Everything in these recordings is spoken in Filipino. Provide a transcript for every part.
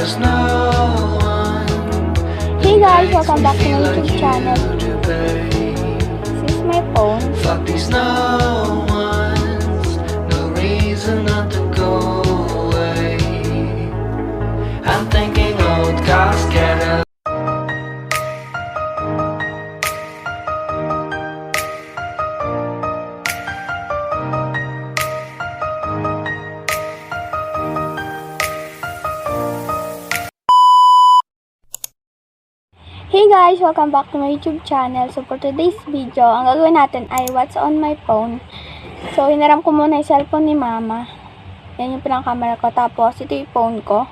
Hey guys, welcome back to my YouTube channel. This is my phone. No reason not to go away. I'm thinking old cars get a Hey guys, welcome back to my YouTube channel. So for today's video, ang gagawin natin ay what's on my phone. So hinaram ko muna yung cellphone ni mama. Yan yung pinang-camera ko. Tapos ito yung phone ko.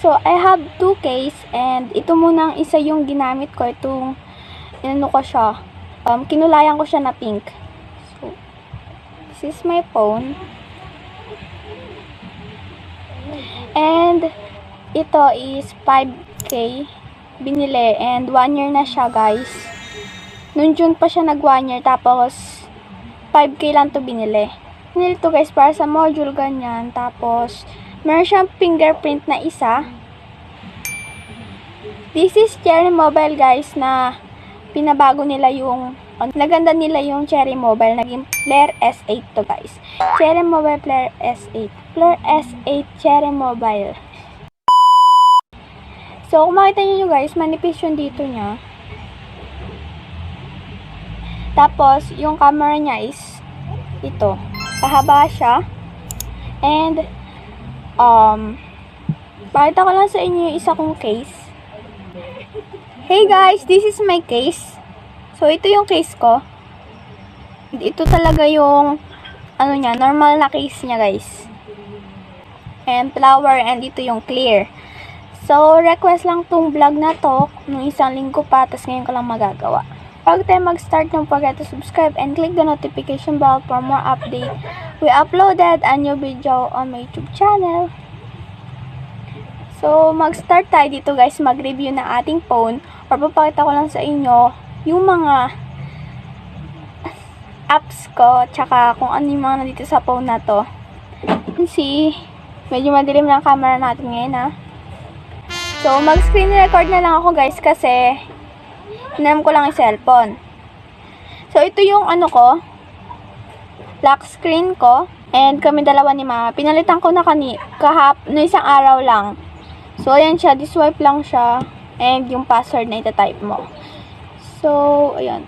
So I have two case and ito muna ang isa yung ginamit ko. Itong inano ko siya. Kinulayan ko siya na pink. So this is my phone. And ito is 5K binili and 1 year na siya guys. Noong June pa siya nag 1 year tapos 5K lang to binili. Binili to guys para sa module ganyan. Tapos meron siyang fingerprint na isa. This is Cherry Mobile guys na pinabago nila yung naganda nila yung Cherry Mobile. Naging Player S8 to guys. Cherry Mobile Player S8. Player S8 Cherry Mobile. So, kung makita nyo guys, manipis yung dito niya. Tapos, yung camera niya is ito. Pahaba siya. And, pakita ko lang sa inyo yung isa kong case. Hey guys, this is my case. So, ito yung case ko. Ito talaga yung, niya, normal na case niya guys. And flower, and ito yung clear. So, request lang tong vlog na to nung isang linggo pa, tapos ngayon ko lang magagawa. Bago tayo mag-start, don't forget to subscribe and click the notification bell for more update. We uploaded a new video on my YouTube channel. So, mag-start tayo dito guys, mag-review na ating phone, or papakita ko lang sa inyo yung mga apps ko, tsaka kung ano yung mga nandito sa phone na to. See, medyo madilim lang camera natin ngayon ha. So, mag-screen record na lang ako guys kasi hinam ko lang yung cellphone. So, ito yung ko, lock screen ko, and kami dalawa ni mama. Pinalitan ko na no isang araw lang. So, ayan siya, di-swipe lang siya, and yung password na itatype mo. So, ayan.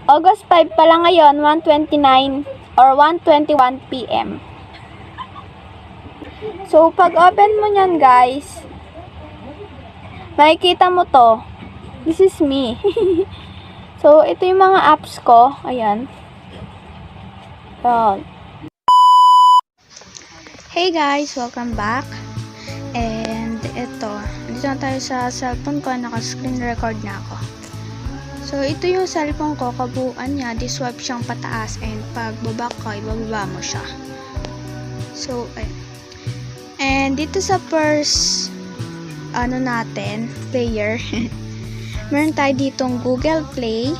August 5 pa lang ngayon, 1:29 or 1:21 PM. So, pag open mo nyan guys, makikita mo to. This is me. So, ito yung mga apps ko. Ayan. Hey guys, welcome back. And ito, dito na tayo sa cellphone ko. Naka-screen record na ako. So, ito yung cellphone ko. Kabuuan niya, di-swipe siyang pataas. And pag babak ka, ibababa mo siya. So, ayan. And dito sa first natin, player. Meron tayo ditong Google Play,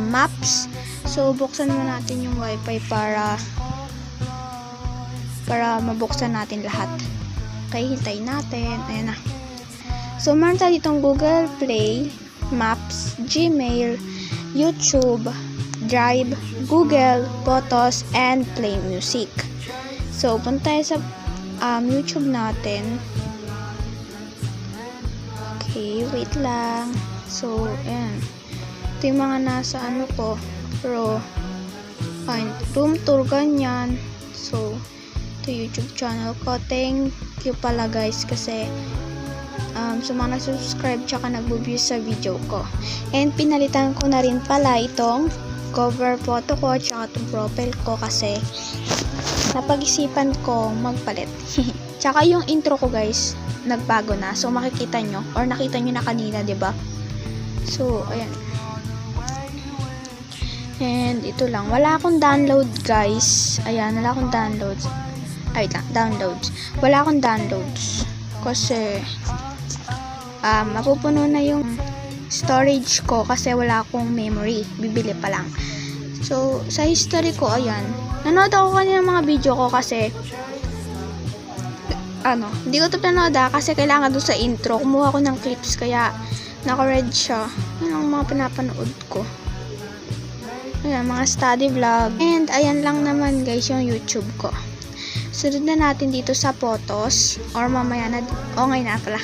Maps. So, buksan mo natin yung wifi para mabuksan natin lahat. Okay, hintayin natin. Ayan na. So, meron tayo ditong Google Play, Maps, Gmail, YouTube, Drive, Google, Photos, and Play Music. So, punta tayo sa YouTube natin. Okay, wait lang. So, ayan. Ito yung mga nasa ko. Pero, room tour ganyan. So, ito YouTube channel ko. Thank you pala guys kasi sa mga nag-subscribe tsaka nag-view sa video ko. And pinalitan ko na rin pala itong cover photo ko tsaka itong profile ko kasi napag-isipan ko magpalit. Tsaka yung intro ko guys, nagbago na. So, makikita nyo. Or nakita nyo na kanina, diba? So, ayan. And, ito lang. Wala akong download, guys. Ayan, wala akong downloads. Ay, downloads. Wala akong downloads. Kasi, mapupuno na yung storage ko kasi wala akong memory. Bibili pa lang. So, sa history ko, ayan. Nanood ako kanina ng mga video ko kasi Hindi ko to planood kasi kailangan doon sa intro. Kumuha ko ng clips kaya naka-red siya. Yan ang mga pinapanood ko. Ayan, mga study vlog. And ayan lang naman guys yung YouTube ko. Sunod na natin dito sa photos. Or mamaya na. Ngayon na pala.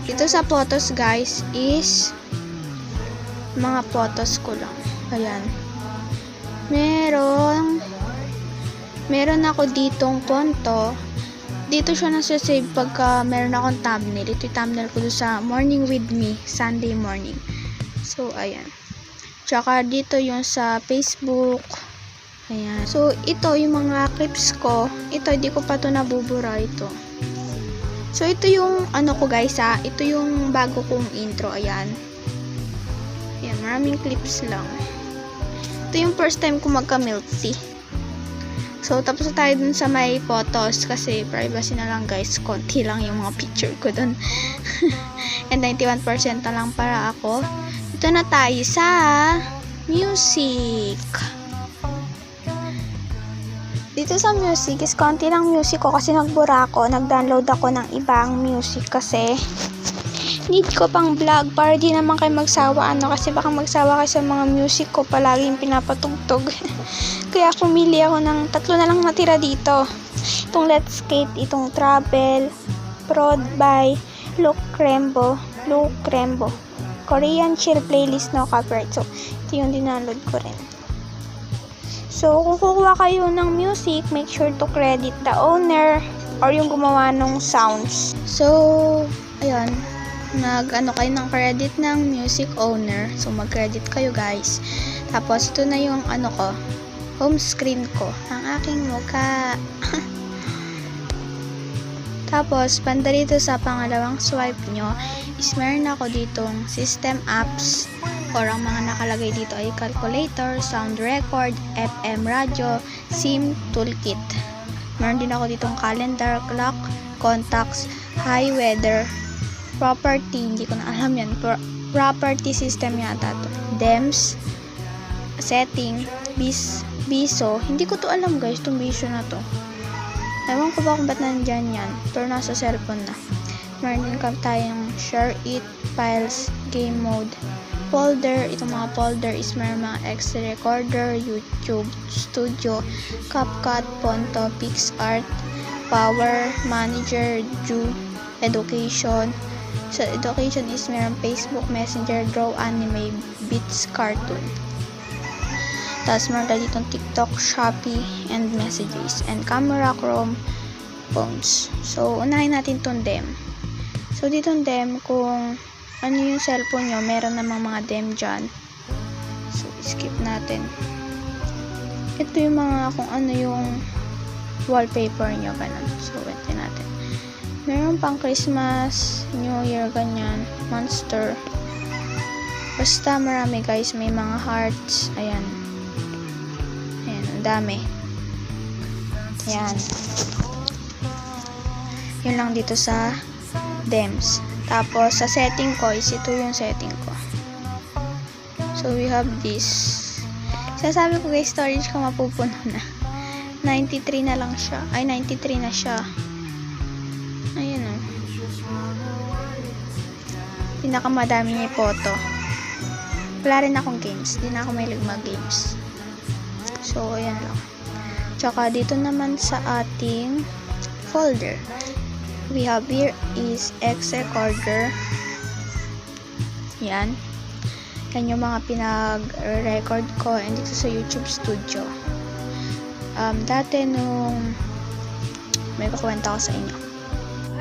Dito sa photos guys is mga photos ko lang. Ayan. Meron ako ditong ponto. Dito siya nasa-save pagka meron akong thumbnail. Ito yung thumbnail ko doon sa Morning With Me, Sunday morning. So, ayan. Tsaka dito yung sa Facebook. Ayan. So, ito yung mga clips ko. Ito, hindi ko pa ito nabubura ito. So, ito yung ko guys Ito yung bago kong intro. Ayan. Ayan, maraming clips lang. Ito yung first time ko magka-milk tea. So, tapos na tayo dun sa may photos kasi privacy na lang guys. Konti lang yung mga picture ko dun. And 91% na lang para ako. Ito na tayo sa music. Dito sa music is konti lang music ko kasi nagbura ako. Nag-download ako ng ibang music kasi need ko pang vlog para di naman kayo magsawa kasi baka magsawa kayo sa mga music ko palaging pinapatugtog. Kaya pumili ako ng 3 na lang natira dito. Itong Let's Skate, itong Travel, Prod by Luke Crembo, Korean chill playlist, no copyright. So, ito yung dinaload ko rin. So, kung kukuha kayo ng music, make sure to credit the owner or yung gumawa ng sounds. So, ayun. Kayo ng credit ng music owner. So, mag-credit kayo guys. Tapos, ito na yung home screen ko. Ang aking mukha. Tapos, banda dito sa pangalawang swipe nyo, is meron ako ditong system apps or ang mga nakalagay dito ay calculator, sound record, FM radio, SIM toolkit. Meron din ako ditong calendar, clock, contacts, high weather, property, hindi ko na alam yan, property system yata to, DEMS, setting, biso, hindi ko to alam guys, itong biso na to. Ewan ko ba kung ba't nandyan yan, pero nasa cellphone na. Meron din tayong share it, files, game mode, folder. Itong mga folder is meron mga extra recorder, YouTube, studio, CapCut, Ponto, PixArt, Power, Manager, Education. So, education is meron Facebook, Messenger, Draw, Anime, Beats, Cartoon. Tapos meron tayo ditong TikTok, Shopee, and Messages, and Camera, Chrome, Phones. So, unahin natin itong DEM. So, ditong DEM, kung ano yung cellphone nyo, meron namang mga DEM dyan. So, skip natin. Ito yung mga kung ano yung wallpaper nyo, ganun. So, wait natin. Meron pang Christmas, New Year, ganyan, Monster. Basta marami guys, may mga hearts. Ayan. Ayan, ang dami. Ayan. Yun lang dito sa DEMS. Tapos, sa setting ko, is ito yung setting ko. So, we have this. Sasabi ko guys, storage ko mapupuno na. 93 na lang siya. Ay, 93 na siya. Ayan o. Pinakamadami niya yung photo. Wala rin akong games. Di na ako may mag-games. So, ayan lang. Tsaka, dito naman sa ating folder. We have here is X recorder. Yan. Yan yung mga pinag-record ko and dito sa YouTube studio. Dati nung may kukwento ko sa inyo.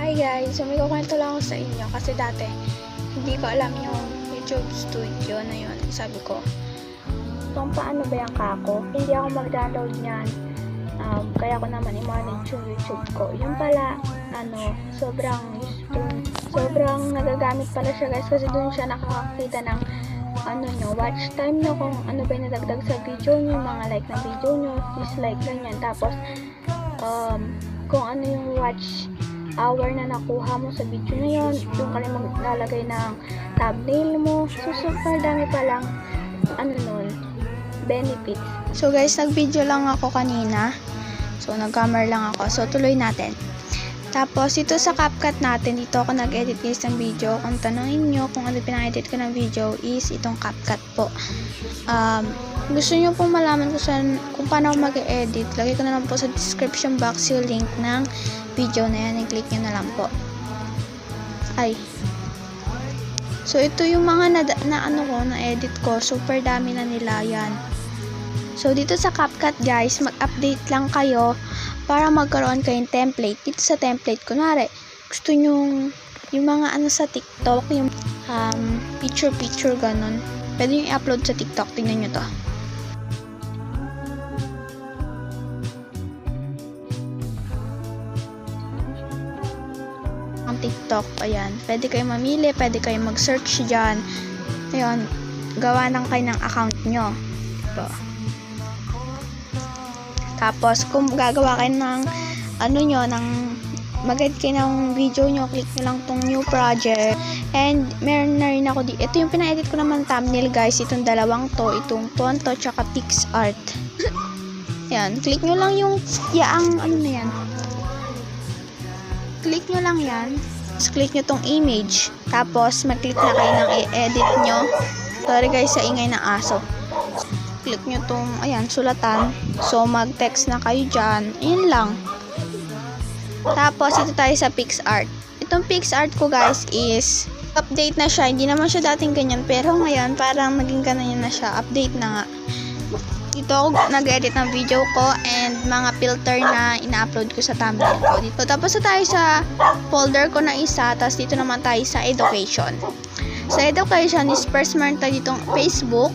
Hi guys, so may kukwento lang ako sa inyo kasi dati hindi ko alam yung YouTube studio na yun. Sabi ko, kung paano ba yung kako? Hindi ako mag-download niyan. Kaya ko naman i-manage yung YouTube ko. Yung pala, sobrang nagagamit pala siya guys kasi dun siya nakakakita ng watch time nyo, kung ano ba yung nadagdag sa video nyo, mga like na video nyo, dislike, ganyan. Tapos, kung ano yung watch hour na nakuha mo sa video na yun, yung ka rin maglalagay ng thumbnail mo. So, super dami palang, benefits. So, guys, nag-video lang ako kanina. So, nag-camera lang ako. So, tuloy natin. Tapos, ito sa CapCut natin, dito ako nag-edit guys ng video. Kung tanongin nyo kung ano pinang-edit ko ng video is itong CapCut po. Gusto nyo pong malaman kung paano ako mag-edit, lagay ko na lang po sa description box yung link ng video na yan. I-click nyo na lang po. So, ito yung mga na-edit ko. Super dami na nila yan. So, dito sa CapCut guys, mag-update lang kayo para magkaroon kayong template. Dito sa template, kunwari, gusto nyo yung mga sa TikTok, yung picture ganun. Pwede nyo i-upload sa TikTok. Tingnan nyo to. Ang TikTok, ayan. Pwede kayong mamili, pwede kayong mag-search dyan. Ayun, gawa lang kayo ng account nyo. Ito. Tapos, kung gagawa kayo ng mag-edit kayo ng video nyo, click nyo lang tong new project. And, meron na rin ako dito. Ito yung pina-edit ko naman thumbnail guys. Itong dalawang to, itong tonto, tsaka pixart. Yan, click nyo lang yung, yan. Click nyo lang yan. Tapos, click nyo tong image. Tapos, mag-click na kayo ng i-edit nyo. Sorry guys, sa ingay ng aso. Click nyo tong, sulatan. So, mag-text na kayo dyan. Ayan lang. Tapos, ito tayo sa PixArt. Itong PixArt ko, guys, is update na siya. Hindi naman siya dating ganyan. Pero ngayon, parang naging ganyan na siya. Update na nga. Dito ako nag-edit ng video ko and mga filter na ina-upload ko sa thumbnail ko. Dito. Tapos, tayo sa folder ko na isa. Tapos, dito naman tayo sa education. Sa education is first meron tayo ditong Facebook.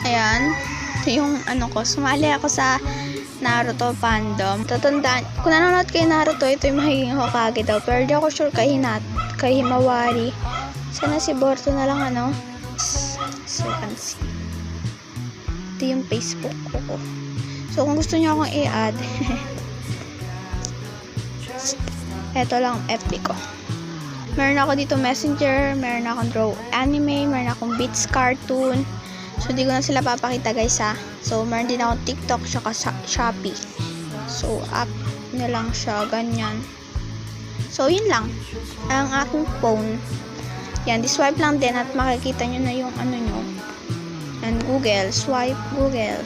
Ayan. Ito yung sumali ako sa Naruto fandom. Tatandaan, kung nanonood kayo Naruto, ito yung magiging Hokage daw. Pero di ako sure kay Himawari. Sana si Boruto na lang So, you can see. Ito yung Facebook ko. So, kung gusto nyo akong i-add, ito lang FB ko. Meron ako dito Messenger, meron akong Draw Anime, meron akong Beats Cartoon. So, di ko na sila papakita guys ha. So, meron din ako TikTok saka Shopee. So, app na lang siya, ganyan. So, yun lang. Ang aking phone. Yan, di-swipe lang din at makikita nyo na yung nyo. And Google, swipe Google.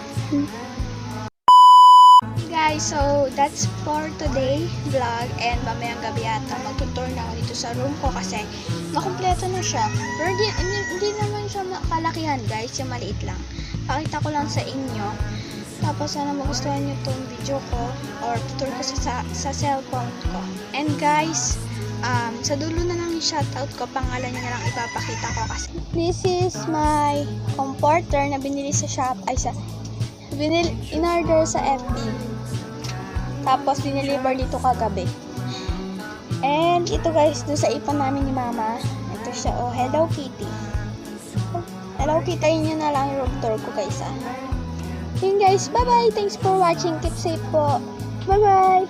Guys, so, that's for today vlog. And mamayang gabi ata, magtutour na ako dito sa room ko kasi makumpleto na siya. Pero hindi naman siya kalakihan guys, yung maliit lang. Pakita ko lang sa inyo. Tapos sana magustuhan nyo itong video ko or tutor ko sa cellphone ko. And guys, sa dulo na lang yung shoutout ko, pangalan nyo na lang ipapakita ko kasi this is my comforter na binili sa shop, in-order sa FB. Tapos dineliver dito kagabi. And ito guys, doon sa ipon namin ni Mama. Ito siya, Hello Kitty. Hello Kitty, yun na lang yung room tour ko guys. Yun guys, bye bye. Thanks for watching. Keep safe po. Bye bye.